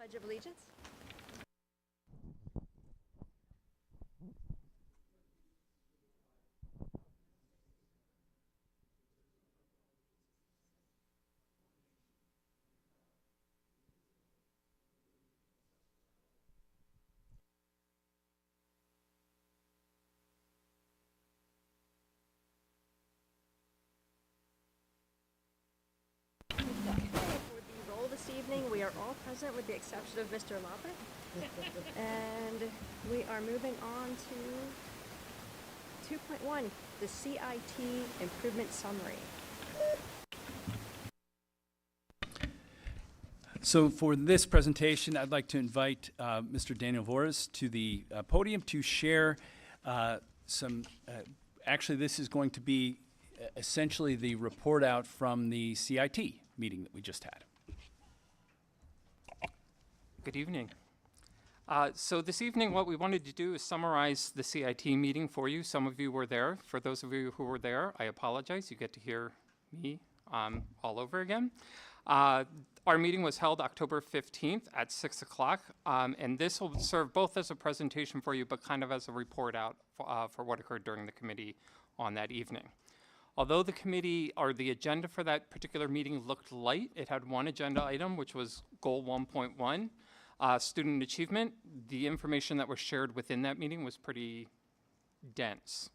Pledge of Allegiance. For the roll this evening, we are all present with the exception of Mr. Lauper. And we are moving on to 2.1, the CIT Improvement Summary. So for this presentation, I'd like to invite Mr. Daniel Voris to the podium to share actually this is going to be essentially the report out from the CIT meeting that we just had. Good evening. So this evening, what we wanted to do is summarize the CIT meeting for you. Some of you were there. For those of you who were there, I apologize. You get to hear me all over again. Our meeting was held October 15th at 6 o'clock, and this will serve both as a presentation for you, but kind of as a report out for what occurred during the committee on that evening. Although the committee, or the agenda for that particular meeting looked light, it had one agenda item, which was Goal 1.1, student achievement. The information that was shared within that meeting was pretty dense.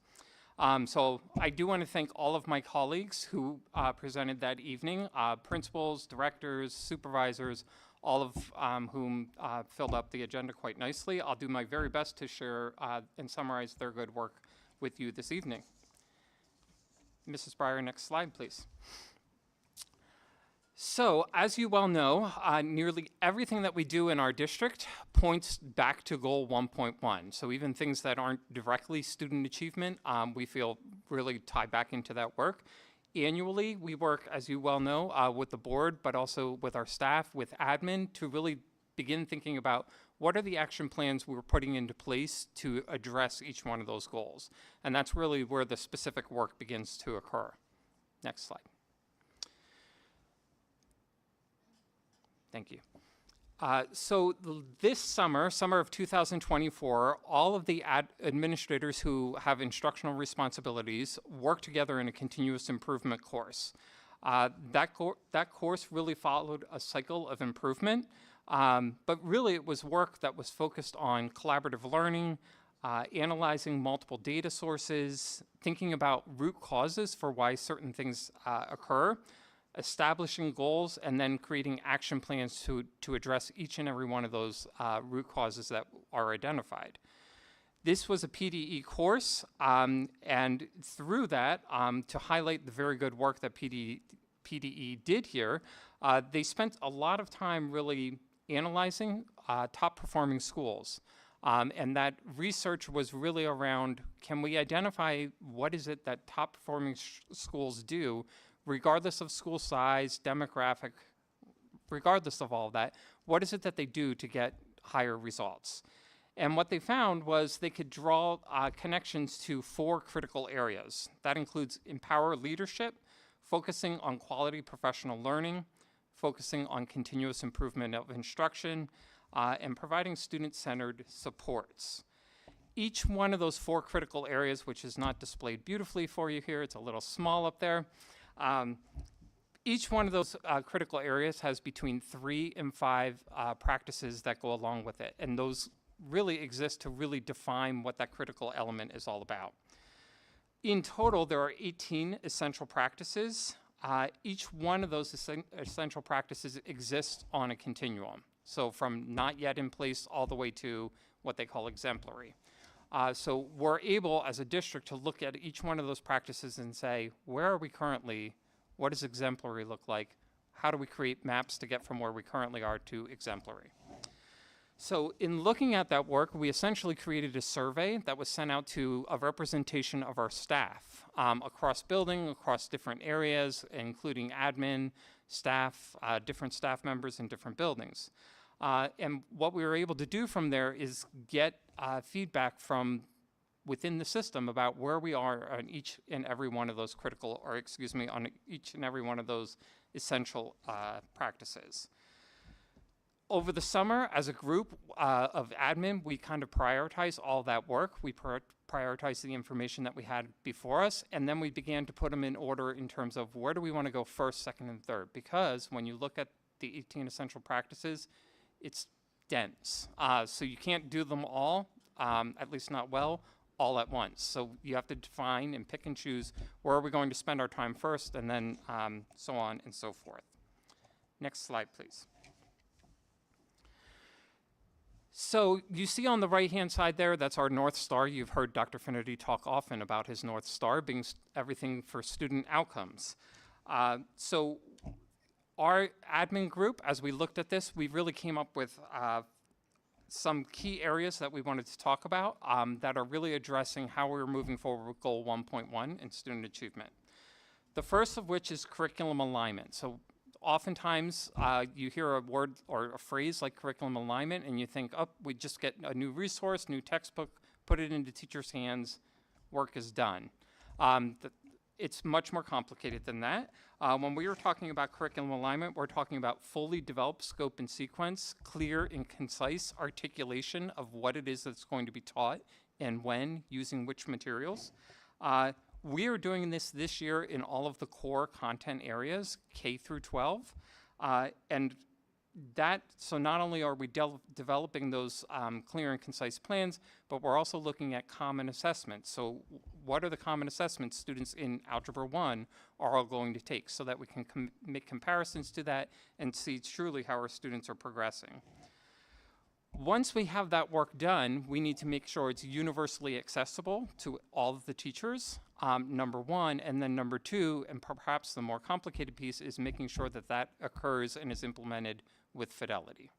So I do want to thank all of my colleagues who presented that evening, principals, directors, supervisors, all of whom filled up the agenda quite nicely. I'll do my very best to share and summarize their good work with you this evening. Mrs. Breyer, next slide, please. So, as you well know, nearly everything that we do in our district points back to Goal 1.1. So even things that aren't directly student achievement, we feel really tie back into that work. Annually, we work, as you well know, with the board, but also with our staff, with admin, to really begin thinking about what are the action plans we're putting into place to address each one of those goals. And that's really where the specific work begins to occur. Next slide. Thank you. So this summer of 2024, all of the administrators who have instructional responsibilities work together in a continuous improvement course. That course really followed a cycle of improvement, but really it was work that was focused on collaborative learning, analyzing multiple data sources, thinking about root causes for why certain things occur, establishing goals, and then creating action plans to address each and every one of those root causes that are identified. This was a PDE course, and through that, to highlight the very good work that PDE did here, they spent a lot of time really analyzing top performing schools. And that research was really around, can we identify what is it that top performing schools do, regardless of school size, demographic, regardless of all that, what is it that they do to get higher results? And what they found was they could draw connections to 4 critical areas. That includes empower leadership, focusing on quality professional learning, focusing on continuous improvement of instruction, and providing student-centered supports. Each one of those 4 critical areas, which is not displayed beautifully for you here, it's a little small up there, each one of those critical areas has between 3 and 5 practices that go along with it, and those really exist to really define what that critical element is all about. In total, there are 18 essential practices. Each one of those essential practices exists on a continuum, so from not yet in place all the way to what they call exemplary. So we're able, as a district, to look at each one of those practices and say, where are we currently? What does exemplary look like? How do we create maps to get from where we currently are to exemplary? So in looking at that work, we essentially created a survey that was sent out to a representation of our staff across building, across different areas, including admin, staff, different staff members in different buildings. And what we were able to do from there is get feedback from within the system about where we are on each and every one of those critical, or excuse me, on each and every one of those essential practices. Over the summer, as a group of admin, we kind of prioritize all that work. We prioritize the information that we had before us, and then we began to put them in order in terms of where do we want to go first, second, and third. Because when you look at the 18 essential practices, it's dense. So you can't do them all, at least not well, all at once. So you have to define and pick and choose where are we going to spend our time first, and then so on and so forth. Next slide, please. So you see on the right-hand side there, that's our North Star. You've heard Dr. Finnerty talk often about his North Star being everything for student outcomes. So our admin group, as we looked at this, we really came up with some key areas that we wanted to talk about that are really addressing how we're moving forward with Goal 1.1 and student achievement. The first of which is curriculum alignment. So oftentimes, you hear a word or a phrase like curriculum alignment, and you think, oh, we just get a new resource, new textbook, put it into teachers' hands, work is done. It's much more complicated than that. When we were talking about curriculum alignment, we're talking about fully developed scope and sequence, clear and concise articulation of what it is that's going to be taught and when, using which materials. We are doing this year in all of the core content areas, K through 12. So not only are we developing those clear and concise plans, but we're also looking at common assessments. So what are the common assessments students in Algebra 1 are all going to take so that we can make comparisons to that and see truly how our students are progressing. Once we have that work done, we need to make sure it's universally accessible to all of the teachers, number one, and then number two, and perhaps the more complicated piece, is making sure that that occurs and is implemented with fidelity.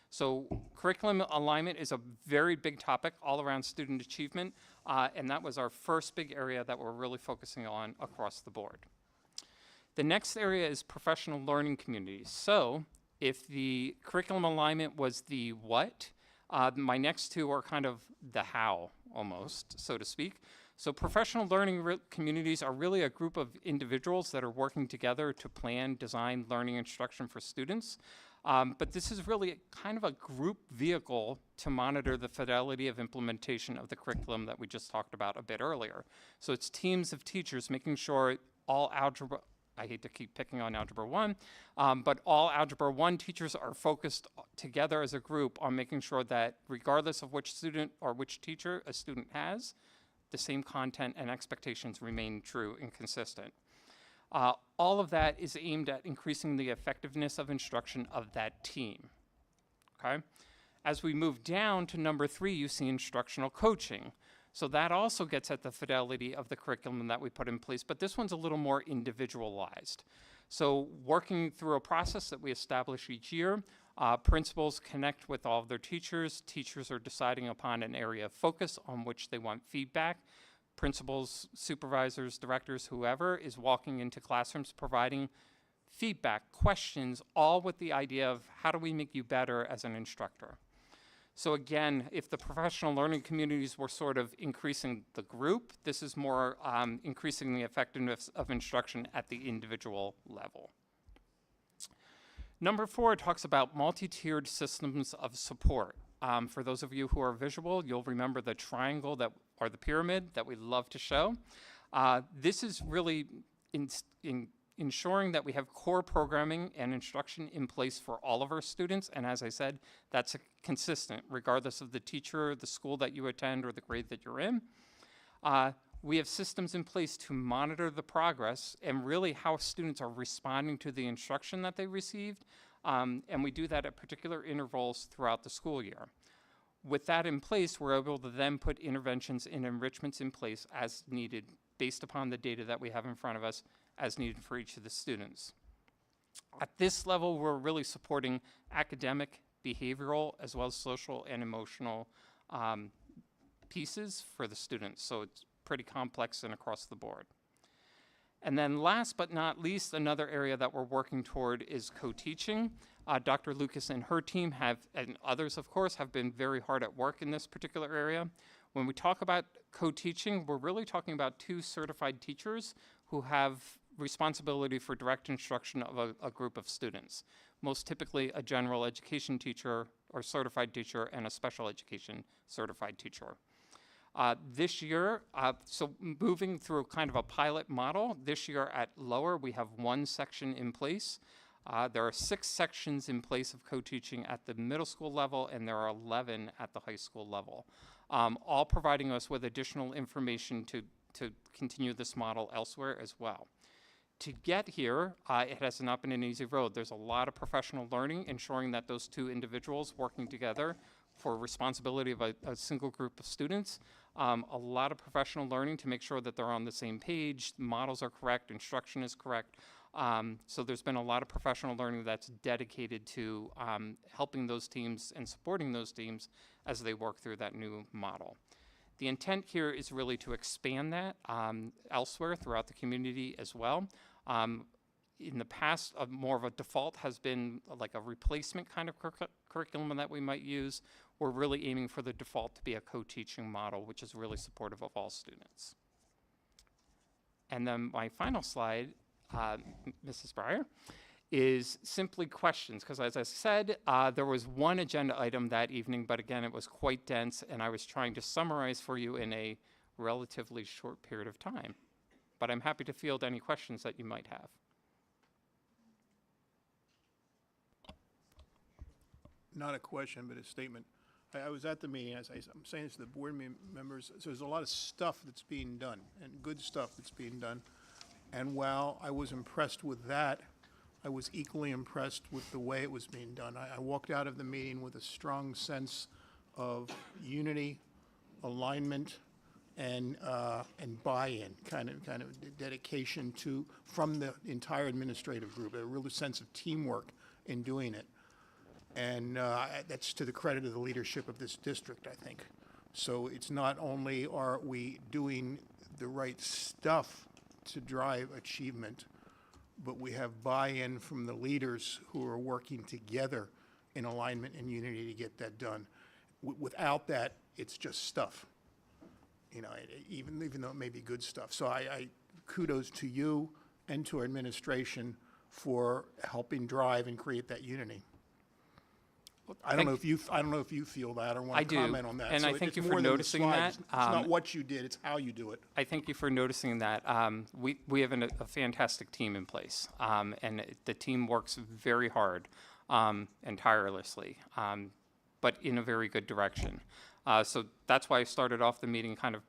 So curriculum alignment is a very big topic all around student achievement, and that was our first big area that we're really focusing on across the board. The next area is professional learning communities. So if the curriculum alignment was the what, my next two are kind of the how, almost, so to speak. So professional learning communities are really a group of individuals that are working together to plan, design learning instruction for students. But this is really kind of a group vehicle to monitor the fidelity of implementation of the curriculum that we just talked about a bit earlier. So it's teams of teachers making sure all algebra, I hate to keep picking on Algebra 1, but all Algebra 1 teachers are focused together as a group on making sure that regardless of which student or which teacher a student has, the same content and expectations remain true and consistent. All of that is aimed at increasing the effectiveness of instruction of that team, okay? As we move down to number 3, you see instructional coaching. So that also gets at the fidelity of the curriculum that we put in place, but this one's a little more individualized. So working through a process that we establish each year, principals connect with all of their teachers. Teachers are deciding upon an area of focus on which they want feedback. Principals, supervisors, directors, whoever is walking into classrooms providing feedback, questions, all with the idea of how do we make you better as an instructor. So again, if the professional learning communities were sort of increasing the group, this is more increasing the effectiveness of instruction at the individual level. Number 4 talks about multi-tiered systems of support. For those of you who are visual, you'll remember the triangle or the pyramid that we love to show. This is really ensuring that we have core programming and instruction in place for all of our students. And as I said, that's consistent regardless of the teacher, the school that you attend, or the grade that you're in. We have systems in place to monitor the progress and really how students are responding to the instruction that they received. And we do that at particular intervals throughout the school year. With that in place, we're able to then put interventions and enrichments in place as needed based upon the data that we have in front of us as needed for each of the students. At this level, we're really supporting academic, behavioral, as well as social and emotional pieces for the students. So it's pretty complex and across the board. And then last but not least, another area that we're working toward is co-teaching. Dr. Lucas and her team and others of course, have been very hard at work in this particular area. When we talk about co-teaching, we're really talking about 2 certified teachers who have responsibility for direct instruction of a group of students, most typically a general education teacher or certified teacher and a special education certified teacher. This year, so moving through kind of a pilot model, this year at Lower, we have one section in place. There are 6 sections in place of co-teaching at the middle school level, and there are 11 at the high school level, all providing us with additional information to continue this model elsewhere as well. To get here, it has not been an easy road. There's a lot of professional learning, ensuring that those 2 individuals working together for responsibility of a single group of students, a lot of professional learning to make sure that they're on the same page, models are correct, instruction is correct. So there's been a lot of professional learning that's dedicated to helping those teams and supporting those teams as they work through that new model. The intent here is really to expand that elsewhere throughout the community as well. In the past, more of a default has been like a replacement kind of curriculum that we might use. We're really aiming for the default to be a co-teaching model, which is really supportive of all students. And then my final slide, Mrs. Breyer, is simply questions, because as I said, there was one agenda item that evening, but again, it was quite dense, and I was trying to summarize for you in a relatively short period of time. But I'm happy to field any questions that you might have. Not a question, but a statement. I was at the meeting, as I'm saying this to the board members, so there's a lot of stuff that's being done, and good stuff that's being done. And while I was impressed with that, I was equally impressed with the way it was being done. I walked out of the meeting with a strong sense of unity, alignment, and buy-in, kind of dedication from the entire administrative group, a real sense of teamwork in doing it. And that's to the credit of the leadership of this district, I think. So it's not only are we doing the right stuff to drive achievement, but we have buy-in from the leaders who are working together in alignment and unity to get that done. Without that, it's just stuff, you know, even though it may be good stuff. So I kudos to you and to our administration for helping drive and create that unity. I don't know if you feel that or want to comment on that. And so I thank you it's for more than the noticing slides. that. It's not what you did; it's how you do it. I thank you for noticing that. We have a fantastic team in place, and the team works very hard and tirelessly, but in a very good direction. So that's why I started off the meeting kind of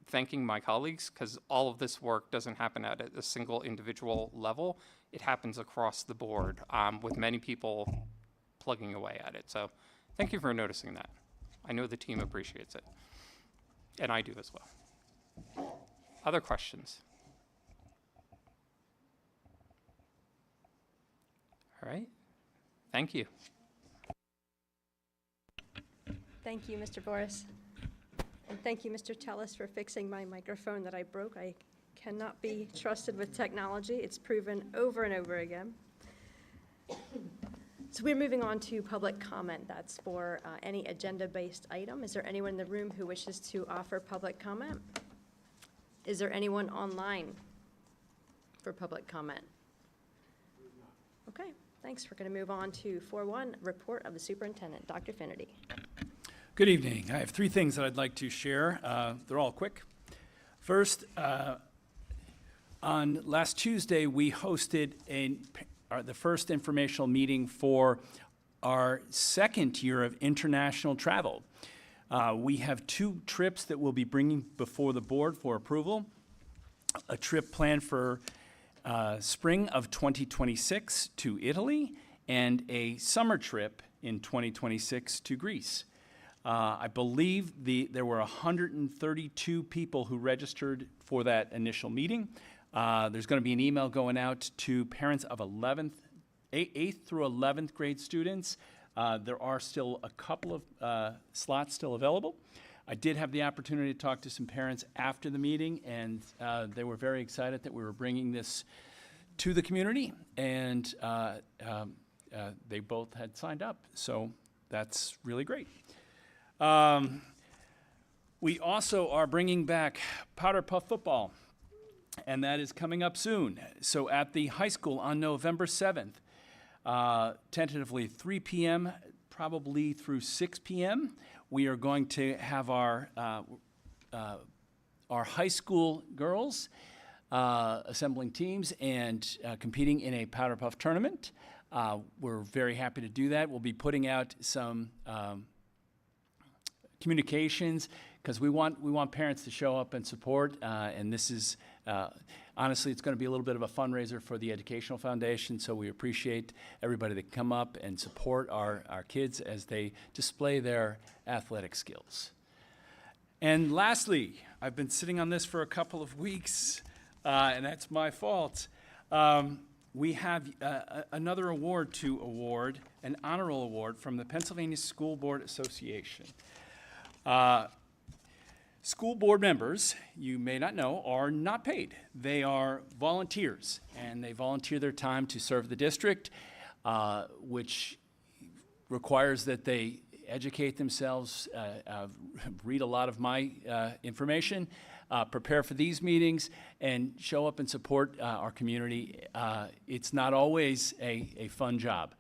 thanking my colleagues, because all of this work doesn't happen at a single individual level. It happens across the board with many people plugging away at it. So thank you for noticing that. I know the team appreciates it, and I do as well. Other questions? All right. Thank you. Thank you, Mr. Boris. And thank you, Mr. Tellis, for fixing my microphone that I broke. I cannot be trusted with technology. It's proven over and over again. So we're moving on to public comment. That's for any agenda-based item. Is there anyone in the room who wishes to offer public comment? Is there anyone online for public comment? Okay, thanks. We're going to move on to 4.1, report of the superintendent. Dr. Finnerty. Good evening. I have 3 things that I'd like to share. They're all quick. First, on last Tuesday, we hosted the first informational meeting for our second year of international travel. We have 2 trips that we'll be bringing before the board for approval. A trip planned for spring of 2026 to Italy, and a summer trip in 2026 to Greece. I believe there were 132 people who registered for that initial meeting. There's going to be an email going out to parents of 8th through 11th grade students. There are still a couple of slots still available. I did have the opportunity to talk to some parents after the meeting, and they were very excited that we were bringing this to the community, and they both had signed up. So that's really great. We also are bringing back Powder Puff football. and that is coming up soon. So at the high school on November 7th, tentatively 3 p.m., probably through 6 p.m., we are going to have our high school girls assembling teams and competing in a powder puff tournament. We're very happy to do that. We'll be putting out some communications because we want parents to show up and support. And this is honestly, it's going to be a little bit of a fundraiser for the Educational Foundation. So we appreciate everybody that come up and support our kids as they display their athletic skills. And lastly, I've been sitting on this for a couple of weeks, and that's my fault. We have another award to award, an honor roll award from the Pennsylvania School Board Association. School board members, you may not know, are not paid. They are volunteers, and they volunteer their time to serve the district, which requires that they educate themselves, read a lot of my information, prepare for these meetings, and show up and support our community. It's not always a fun job.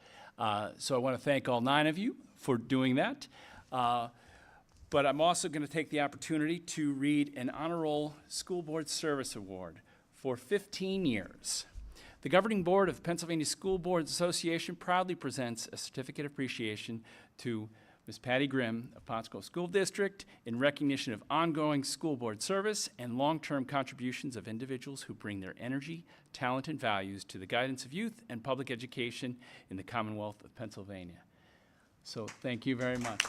So I want to thank all 9 of you for doing that. But I'm also going to take the opportunity to read an Honor Roll School Board Service Award for 15 years. The Governing Board of Pennsylvania School Boards Association proudly presents a certificate of appreciation to Ms. Patty Grimm of Pottsgrove School District in recognition of ongoing school board service and long-term contributions of individuals who bring their energy, talent, and values to the guidance of youth and public education in the Commonwealth of Pennsylvania. So thank you very much.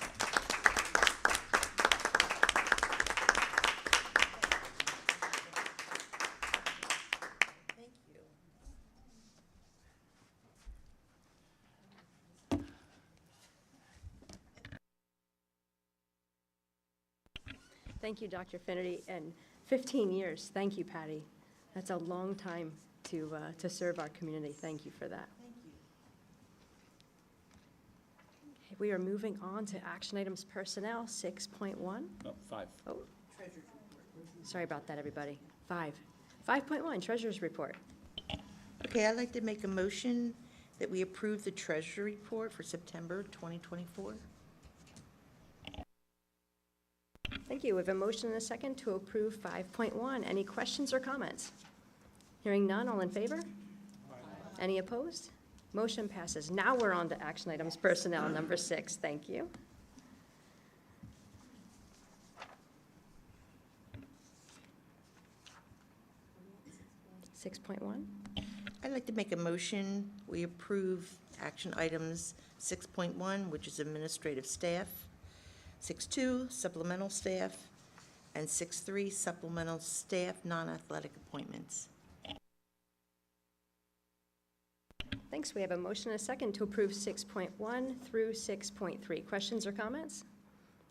Thank you, Dr. Finnerty, and 15 years. Thank you, Patty. That's a long time to serve our community. Thank you for that. Thank you. Okay, we are moving on to action items personnel, 6.1. Oh, 5. Oh, sorry about that, everybody. 5. 5.1, Treasurer's Report. Okay, I'd like to make a motion that we approve the treasury report for September 2024. Thank you. We have a motion and a second to approve 5.1. Any questions or comments? Hearing none, all in favor? Any opposed? Motion passes. Now we're on to action items personnel, number 6. Thank you. (6.1). I'd like to make a motion, we approve action items 6.1, which is administrative staff, 6.2, supplemental staff, and 6.3, supplemental staff non-athletic appointments. Thanks. We have a motion and a second to approve 6.1 through 6.3. Questions or comments?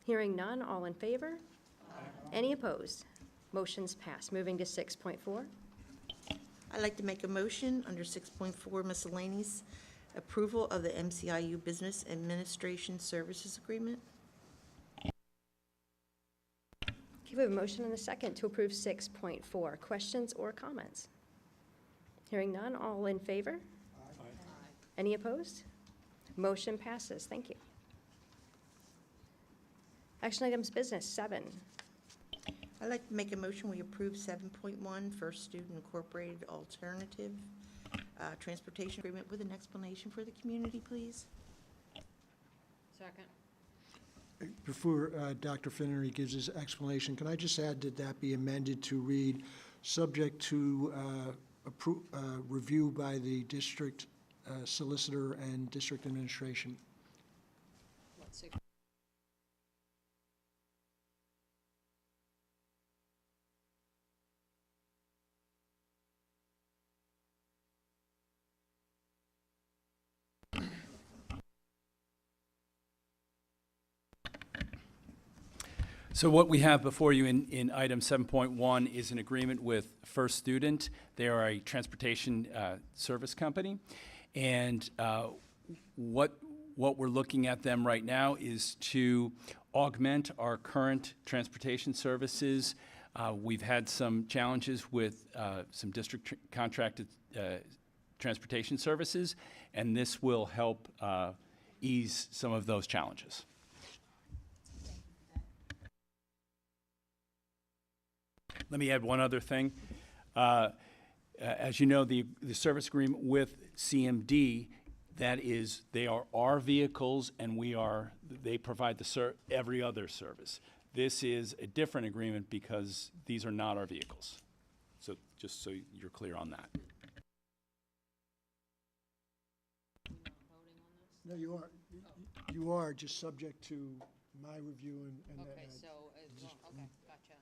Hearing none, all in favor? Any opposed? Motion's passed. Moving to 6.4. I'd like to make a motion under 6.4 miscellaneous, approval of the MCIU Business Administration Services Agreement. Okay, we have a motion and a second to approve 6.4. Questions or comments? Hearing none, all in favor? Any opposed? Motion passes. Thank you. Action items business, 7. I'd like to make a motion, we approve 7.1, First Student Incorporated Alternative Transportation Agreement with an explanation for the community, please. Second. Before Dr. Finnery gives his explanation, can I just add that that be amended to read, subject to review by the district solicitor and district administration? Let's see. So what we have before you in item 7.1 is an agreement with First Student. They are a transportation service company. And what we're looking at them right now is to augment our current transportation services We've had some challenges with some district contracted transportation services, and this will help ease some of those challenges. Let me add one other thing. As you know, the service agreement with CMD, that is, they are our vehicles, and they provide every other service. This is a different agreement because these are not our vehicles. So just so you're clear on that. No, you are. You are, just subject to my review and Okay, so, okay, gotcha.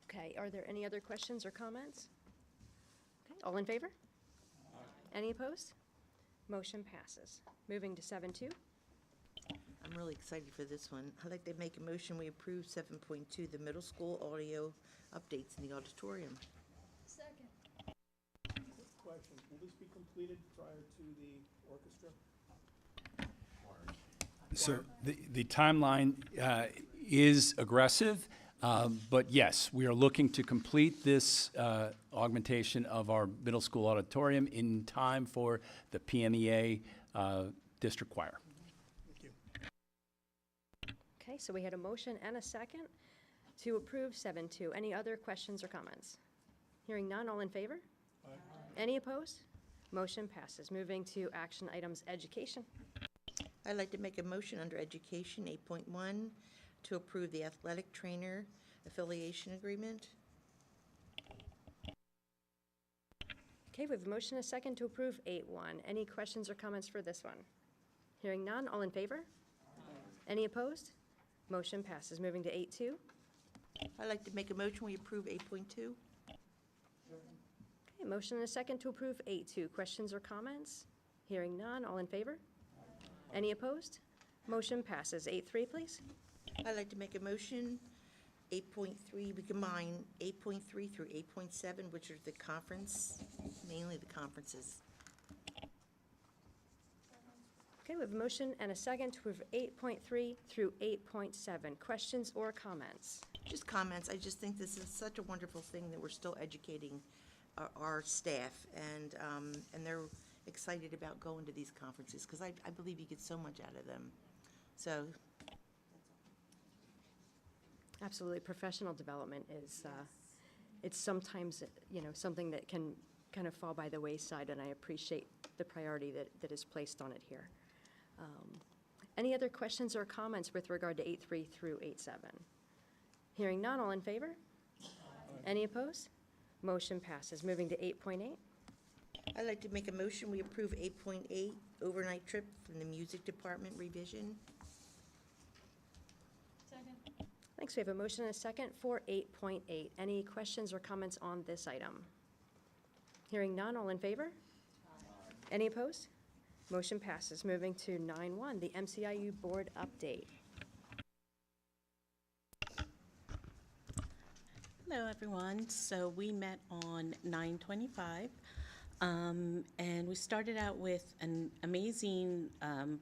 Okay, are there any other questions or comments? Okay, all in favor? Any opposed? Motion passes. Moving to 7.2. I'm really excited for this one. I'd like to make a motion, we approve 7.2, the middle school audio updates in the auditorium. Question, will this be completed prior to the orchestra? So the timeline is aggressive, but yes, we are looking to complete this augmentation of our middle school auditorium in time for the PMEA district choir. Thank you. Okay, so we had a motion and a second to approve 7.2. Any other questions or comments? Hearing none, all in favor? Aye. Any opposed? Motion passes. Moving to action items, education. I'd like to make a motion under education, 8.1, to approve the athletic trainer affiliation agreement. Okay, we have a motion and a second to approve 8.1. Any questions or comments for this one? Hearing none, all in favor? Any opposed? Motion passes. Moving to 8.2. I'd like to make a motion, we approve 8.2. Okay, motion and a second to approve 8.2. Questions or comments? Hearing none, all in favor? Any opposed? Motion passes. 8.3, please. I'd like to make a motion, 8.3, we combine 8.3 through 8.7, which are the conference, mainly the conferences. Okay, we have a motion and a second to approve 8.3 through 8.7. Questions or comments? Just comments, I just think this is such a wonderful thing that we're still educating our staff, and they're excited about going to these conferences, because I believe you get so much out of them. So, Absolutely. Professional development is, it's sometimes, something that can kind of fall by the wayside, and I appreciate the priority that is placed on it here. Any other questions or comments with regard to 8.3 through 8.7? Hearing none, all in favor? Any opposed? Motion passes. Moving to 8.8. I'd like to make a motion, we approve 8.8, overnight trip from the music department revision. Thanks. We have a motion and a second for 8.8. Any questions or comments on this item? Hearing none, all in favor? Any opposed? Motion passes. Moving to 9.1, the MCIU board update. Hello, everyone. So we met on 9/25, and we started out with an amazing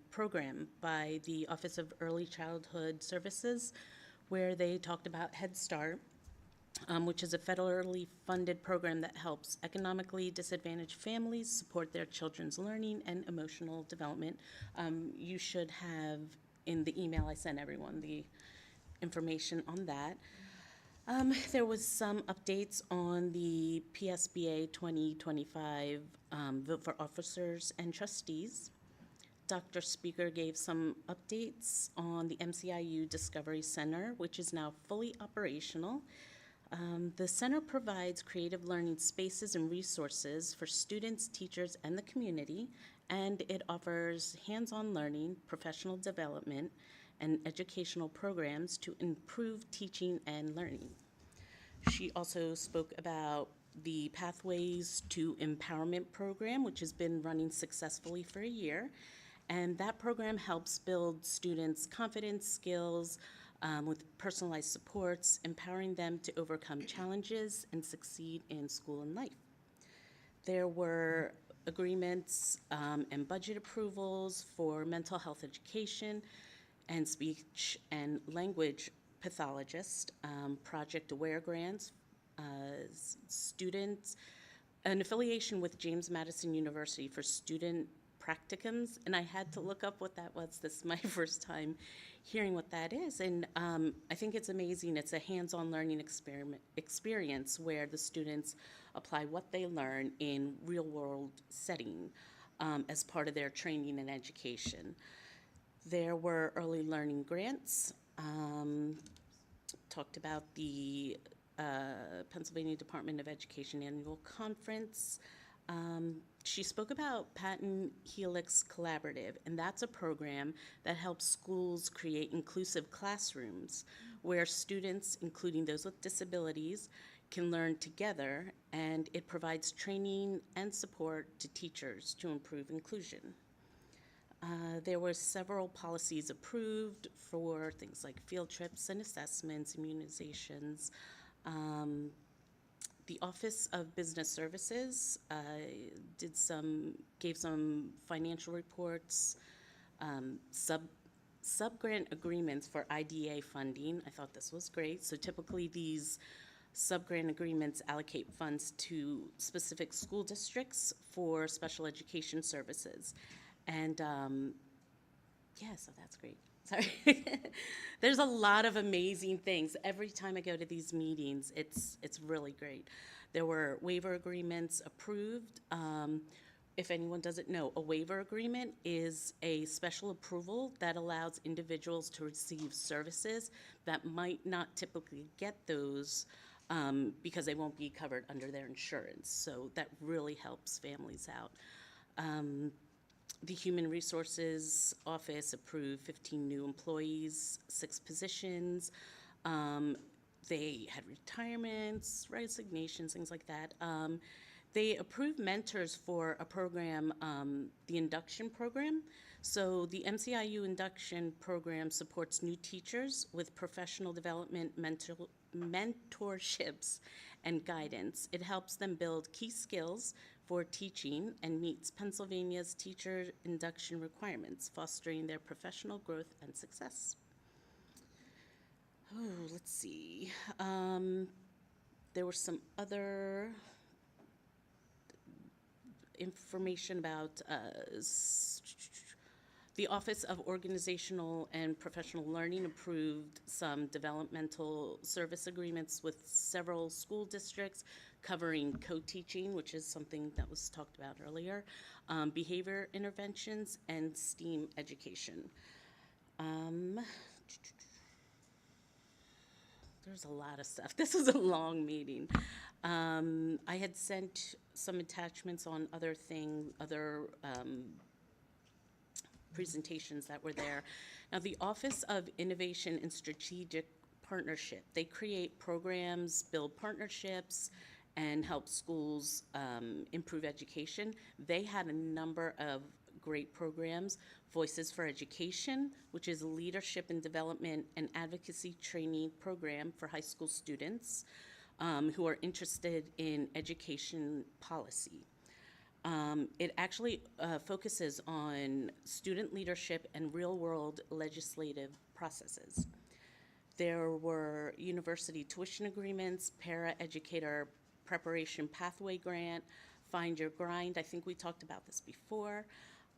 program by the Office of Early Childhood Services, where they talked about Head Start, which is a federally funded program that helps economically disadvantaged families support their children's learning and emotional development. You should have, in the email I sent everyone, the information on that. There was some updates on the PSBA 2025 vote for officers and trustees. Dr. Speaker gave some updates on the MCIU Discovery Center, which is now fully operational. The center provides creative learning spaces and resources for students, teachers, and the community, and it offers hands-on learning, professional development, and educational programs to improve teaching and learning. She also spoke about the Pathways to Empowerment program, which has been running successfully for a year. And that program helps build students' confidence, skills, with personalized supports, empowering them to overcome challenges and succeed in school and life. There were agreements and budget approvals for mental health education, and speech and language pathologist, Project Aware grants, students, an affiliation with James Madison University for student practicums, and I had to look up what that was. This is my first time hearing what that is, and I think it's amazing. It's a hands-on learning experience where the students apply what they learn in real-world setting as part of their training and education. There were early learning grants, talked about the Pennsylvania Department of Education Annual Conference. She spoke about Patent Helix Collaborative, and that's a program that helps schools create inclusive classrooms where students, including those with disabilities, can learn together, and it provides training and support to teachers to improve inclusion. There were several policies approved for things like field trips and assessments, immunizations. The Office of Business Services gave some financial reports, sub-grant agreements for IDA funding. I thought this was great. So typically these sub-grant agreements allocate funds to specific school districts for special education services. And yeah, so that's great. Sorry. There's a lot of amazing things. Every time I go to these meetings, it's really great. There were waiver agreements approved. If anyone doesn't know, a waiver agreement is a special approval that allows individuals to receive services that might not typically get those because they won't be covered under their insurance. So that really helps families out. The Human Resources Office approved 15 new employees, 6 positions. They had retirements, resignations, things like that. They approved mentors for a program, the induction program. So the MCIU induction program supports new teachers with professional development, mentorships, and guidance. It helps them build key skills for teaching and meets Pennsylvania's teacher induction requirements, fostering their professional growth and success. Oh, let's see. There was some other information about the Office of Organizational and Professional Learning approved some developmental service agreements with several school districts covering co-teaching, which is something that was talked about earlier, behavior interventions, and STEAM education. There's a lot of stuff. This was a long meeting. I had sent some attachments on other presentations that were there. Now, the Office of Innovation and Strategic Partnership, they create programs, build partnerships, and help schools improve education. They had a number of great programs. Voices for Education, which is a leadership and development and advocacy training program for high school students who are interested in education policy. It actually focuses on student leadership and real-world legislative processes. There were university tuition agreements, para-educator preparation pathway grant, Find Your Grind. I think we talked about this before.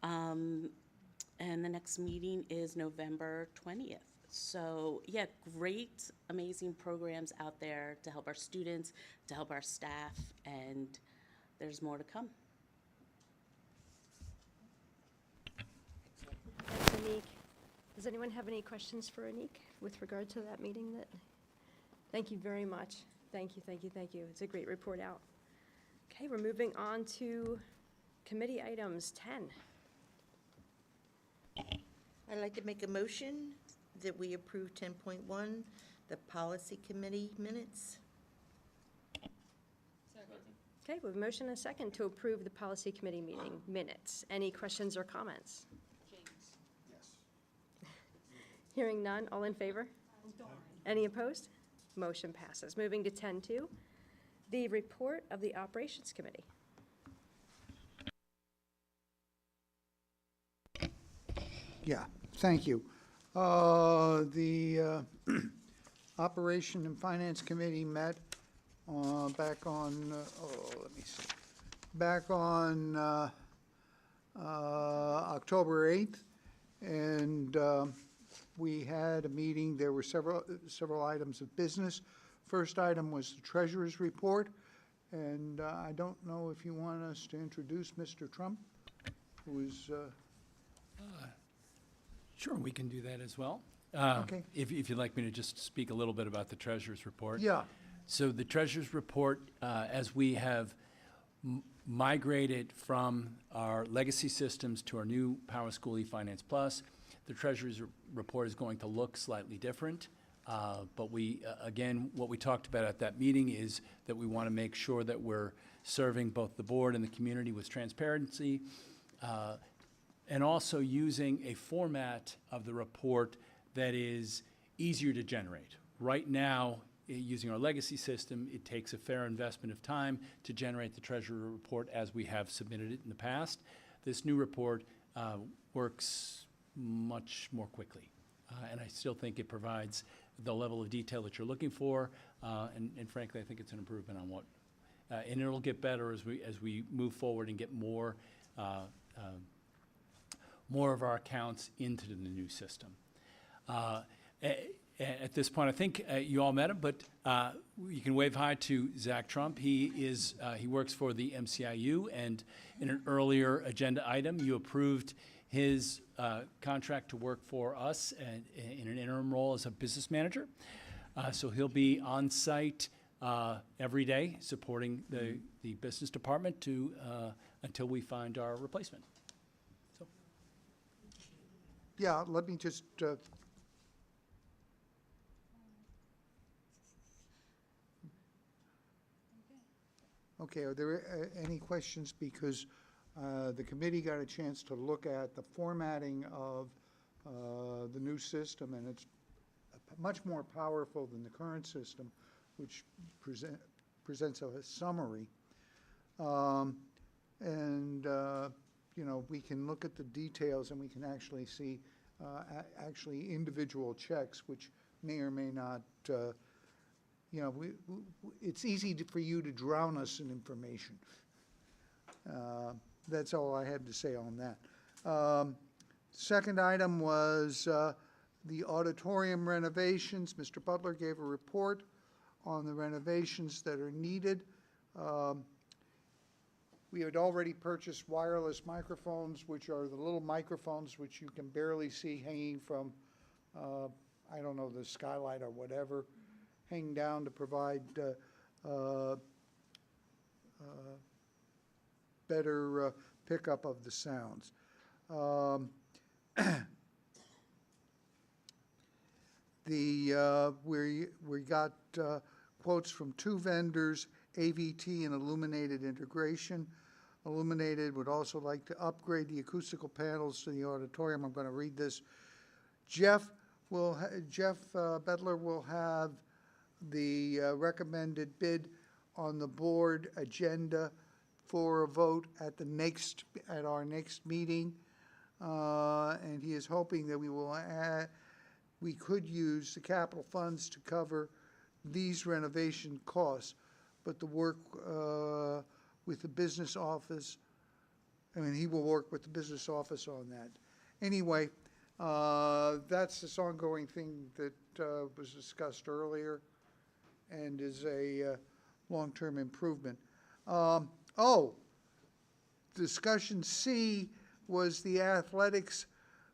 And the next meeting is November 20th. So yeah, great, amazing programs out there to help our students, to help our staff, and there's more to come. Thanks, Anik. Does anyone have any questions for Anik with regard to that meeting? Thank you very much. Thank you, thank you, thank you. It's a great report out. Okay, we're moving on to committee items 10. I'd like to make a motion that we approve 10.1, the policy committee minutes. Okay, we have a motion and a second to approve the policy committee meeting minutes. Any questions or comments? James. Hearing none, all in favor? Any opposed? Motion passes. Moving to 10.2, the report of the Operations Committee. Yeah, thank you. The Operation and Finance Committee met back on, let me see, back on October 8th, and we had a meeting. There were several items of business. First item was the treasurer's report, and I don't know if you want us to introduce Mr. Trump, who is, Sure, we can do that as well. Okay. If you'd like me to just speak a little bit about the treasurer's report. yeah, So the treasurer's report, as we have migrated from our legacy systems to our new Power School eFinance Plus, the treasurer's report is going to look slightly different. But we, again, what we talked about at that meeting is that we want to make sure that we're serving both the board and the community with transparency, and also using a format of the report that is easier to generate. Right now, using our legacy system, it takes a fair investment of time to generate the treasurer report as we have submitted it in the past. This new report works much more quickly. And I still think it provides the level of detail that you're looking for. And frankly, I think it's an improvement on what, and it'll get better as we move forward and get more of our accounts into the new system. At this point, I think you all met him, but you can wave hi to Zach Trump. He works for the MCIU, and in an earlier agenda item, you approved his contract to work for us in an interim role as a business manager. So he'll be on site every day supporting the business department until we find our replacement. So. yeah, let me just, okay, are there any questions? Because the committee got a chance to look at the formatting of the new system, and it's much more powerful than the current system, which presents a summary. You know, we can look at the details, and we can actually see actually individual checks, which may or may not, you know, it's easy for you to drown us in information. That's all I had to say on that. Second item was the auditorium renovations. Mr. Butler gave a report on the renovations that are needed. We had already purchased wireless microphones, which are the little microphones which you can barely see hanging from, I don't know, the skylight or whatever, hang down to provide better pickup of the sounds. We got quotes from two vendors, AVT and Illuminated Integration. Illuminated would also like to upgrade the acoustical panels to the auditorium. I'm going to read this. Jeff Bedler will have the recommended bid on the board agenda for a vote at our next meeting, and he is hoping that we could use the capital funds to cover these renovation costs, but the work with the business office, I mean, he will work with the business office on that. Anyway, that's this ongoing thing that was discussed earlier and is a long-term improvement. Discussion C was the athletics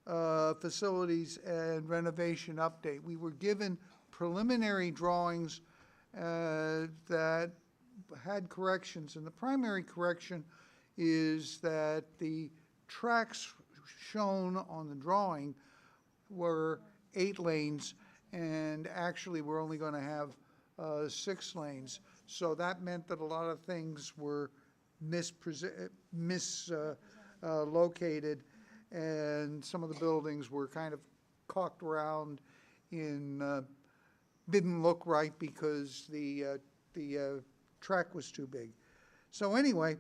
facilities and renovation update. We were given preliminary drawings that had corrections, and the primary correction is that the tracks shown on the drawing were 8 lanes, and actually we're only going to have 6 lanes. So that meant that a lot of things were mislocated, and some of the buildings were kind of cocked around in, didn't look right because the track was too big. So anyway,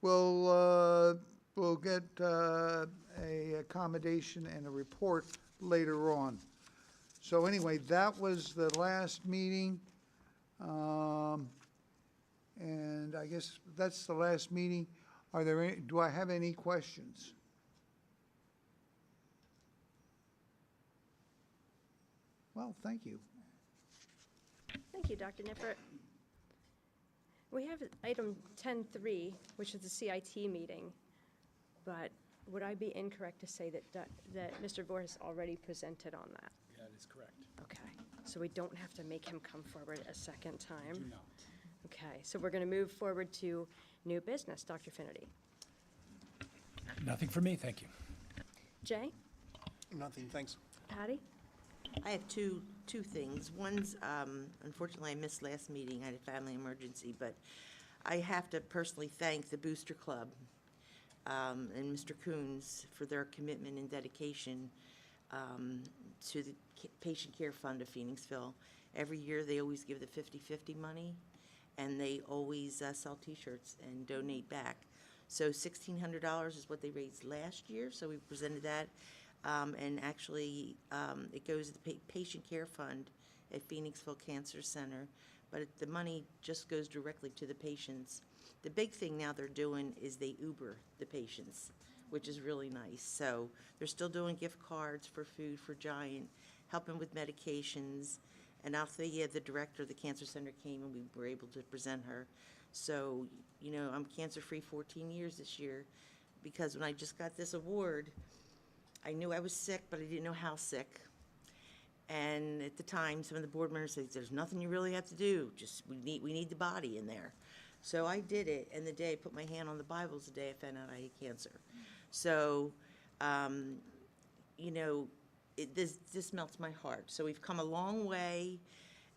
we'll we'll get a accommodation and a report later on. So anyway, that was the last meeting. And I guess that's the last meeting. Are there any, do I have any questions? Well, thank you. Thank you, Dr. Nippert. We have item 10.3, which is the CIT meeting, but would I be incorrect to say that Mr. Voorhees already presented on that? That is correct. Okay, so we don't have to make him come forward a second time? Do not. Okay, so we're going to move forward to new business. Dr. Finnerty. Nothing for me, thank you. Jay? Nothing, thanks. Patty? I have two things. One's, unfortunately, I missed last meeting. I had a family emergency, but I have to personally thank the Booster Club and Mr. Coons for their commitment and dedication to the Patient Care Fund of Phoenixville. Every year, they always give the 50-50 money, and they always sell T-shirts and donate back. So $1,600 is what they raised last year, so we presented that. And actually, it goes to the Patient Care Fund at Phoenixville Cancer Center, but the money just goes directly to the patients. The big thing now they're doing is they Uber the patients, which is really nice. So they're still doing gift cards for food for Giant, helping with medications. And Althea, the director of the Cancer Center, came and we were able to present her. So, you know, I'm cancer-free 14 years this year because when I just got this award, I knew I was sick, but I didn't know how sick. And at the time, some of the board members said, there's nothing you really have to do. Just, we need the body in there. So I did it, and the day I put my hand on the Bible was the day I found out I had cancer. So, you know, this melts my heart. So we've come a long way,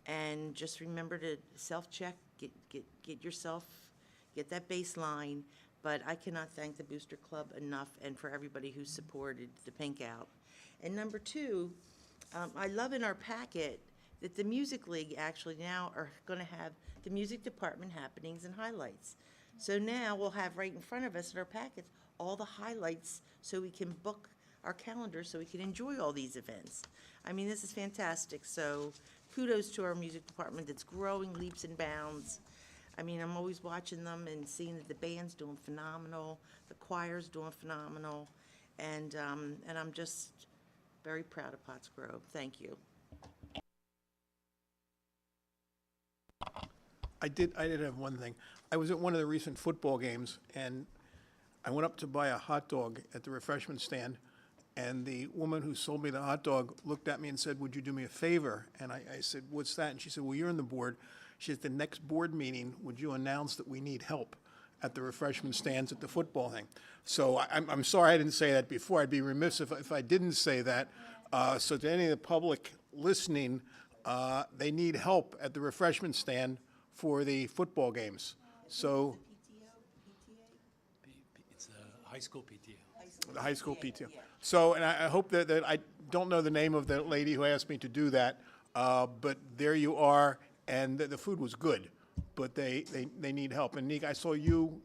and just remember to self-check, get yourself, get that baseline. But I cannot thank the Booster Club enough and for everybody who supported the Pink Out. And number two, I love in our packet that the Music League actually now are going to have the music department happenings and highlights. So now we'll have right in front of us in our packets all the highlights so we can book our calendar so we can enjoy all these events. I mean, this is fantastic. So kudos to our music department that's growing leaps and bounds. I mean, I'm always watching them and seeing that the band's doing phenomenal, the choir's doing phenomenal, and I'm just very proud of Pottsgrove. Thank you. I did have one thing. I was at one of the recent football games, and I went up to buy a hot dog at the refreshment stand, and the woman who sold me the hot dog looked at me and said, would you do me a favor? And I said, what's that? And she said, well, you're on the board. She said, the next board meeting, would you announce that we need help at the refreshment stands at the football thing? So I'm sorry I didn't say that before. I'd be remiss if I didn't say that. So to any of the public listening, they need help at the refreshment stand for the football games. So It's a high school PTO. the high school PTO. So, and I hope that I don't know the name of the lady who asked me to do that, but there you are, and the food was good, but they need help. And Nick, I saw you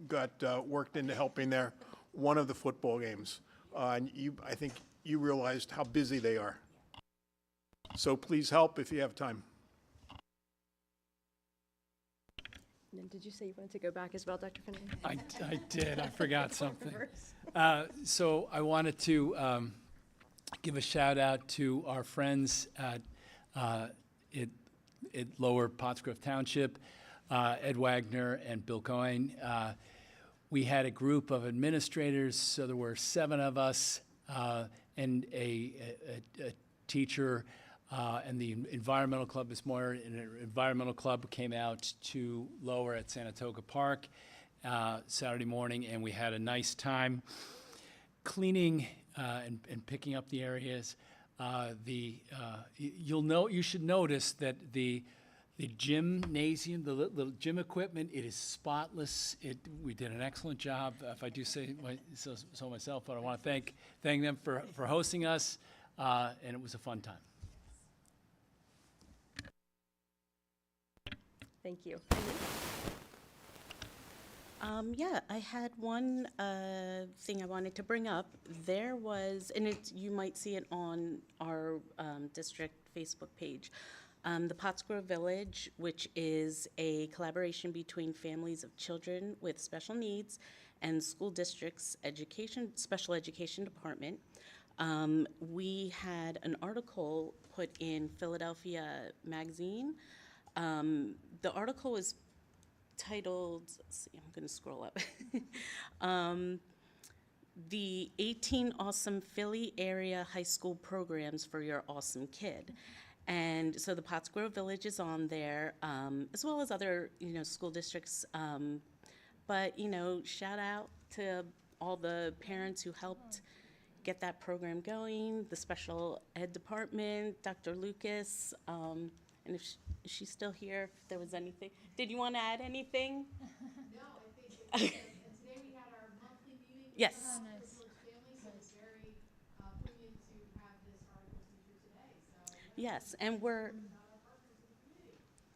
got worked into helping there one of the football games, and I think you realized how busy they are. So please help if you have time. And did you say you wanted to go back as well, Dr. Finnerty? I did, I forgot something. So I wanted to give a shout out to our friends at Lower Pottsgrove Township, Ed Wagner and Bill Coyne. We had a group of administrators, so there were 7 of us, and a teacher, and the environmental club, Ms. Moyer, and an environmental club came out to Lower at Saratoga Park Saturday morning, and we had a nice time cleaning and picking up the areas. You should notice that the gymnasium, the gym equipment, it is spotless. We did an excellent job, if I do say so myself, but I want to thank them for hosting us, and it was a fun time. Thank you. Yeah, I had one thing I wanted to bring up. There was, and you might see it on our district Facebook page, the Pottsgrove Village, which is a collaboration between families of children with special needs and school district's special education department. We had an article put in Philadelphia Magazine. The article was titled, let's see, I'm going to scroll up. The 18 Awesome Philly Area High School Programs for Your Awesome Kid. And so the Pottsgrove Village is on there, as well as other, school districts. But, shout out to all the parents who helped get that program going, the special ed department, Dr. Lucas, and if she's still here, if there was anything. Did you want to add anything? No, I think, and today we had our monthly meeting. Yes. With the village family, so it's very poignant to have this article featured today, so. Yes, and we're,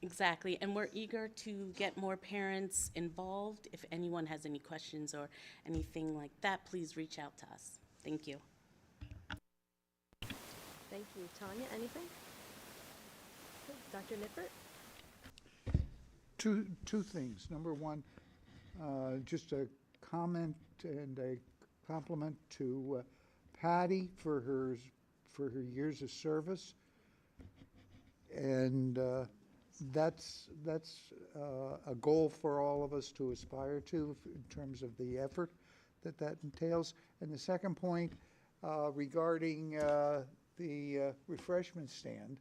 exactly, and we're eager to get more parents involved. If anyone has any questions or anything like that, please reach out to us. Thank you. Thank you. Tanya, anything? Dr. Nippert? Two things. Number one, just a comment and a compliment to Patty for her years of service, and that's a goal for all of us to aspire to in terms of the effort that entails. And the second point regarding the refreshment stand.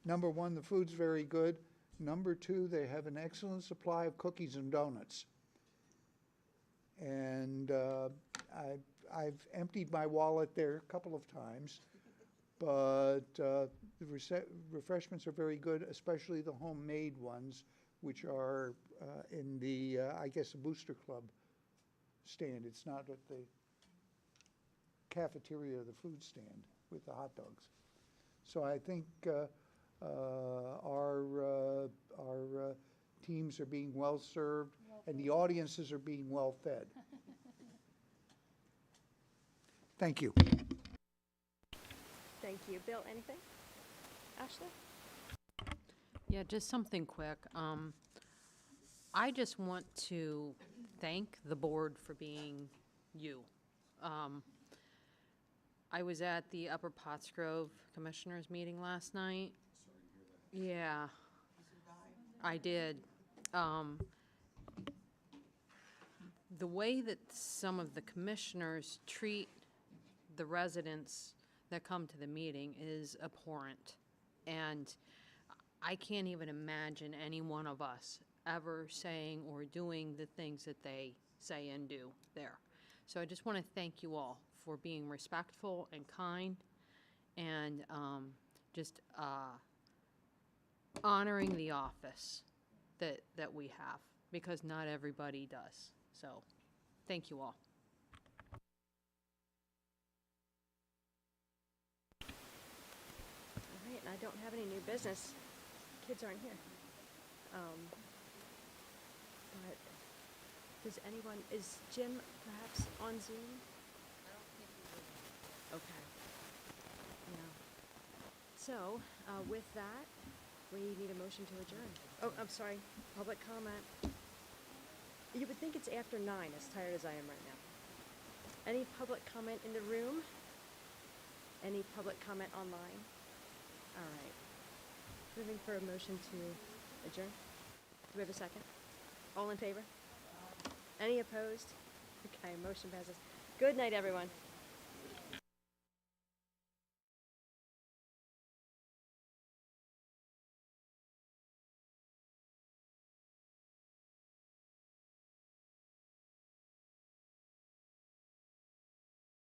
Number one, the food's very good. Number two, they have an excellent supply of cookies and donuts. And I've emptied my wallet there a couple of times, but the refreshments are very good, especially the homemade ones, which are in the, I guess, a Booster Club stand. It's not at the cafeteria or the food stand with the hot dogs. So I think our teams are being well served, and the audiences are being well fed. Thank you. Thank you. Bill, anything? Ashley? Yeah, just something quick. I just want to thank the board for being you. I was at the Upper Pottsgrove Commissioners meeting last night. Yeah, I did. The way that some of the commissioners treat the residents that come to the meeting is abhorrent. And I can't even imagine any one of us ever saying or doing the things that they say and do there. So I just want to thank you all for being respectful and kind and just honoring the office that we have, because not everybody does. So thank you all. All right, and I don't have any new business. Kids aren't here. But does anyone, is Jim perhaps on Zoom? I don't think we would. Okay. Yeah. So, with that, we need a motion to adjourn. Oh, I'm sorry, public comment. You would think it's after 9, as tired as I am right now. Any public comment in the room? Any public comment online? All right. Moving for a motion to adjourn. Do we have a second? All in favor? Any opposed? Okay, motion passes. Good night, everyone.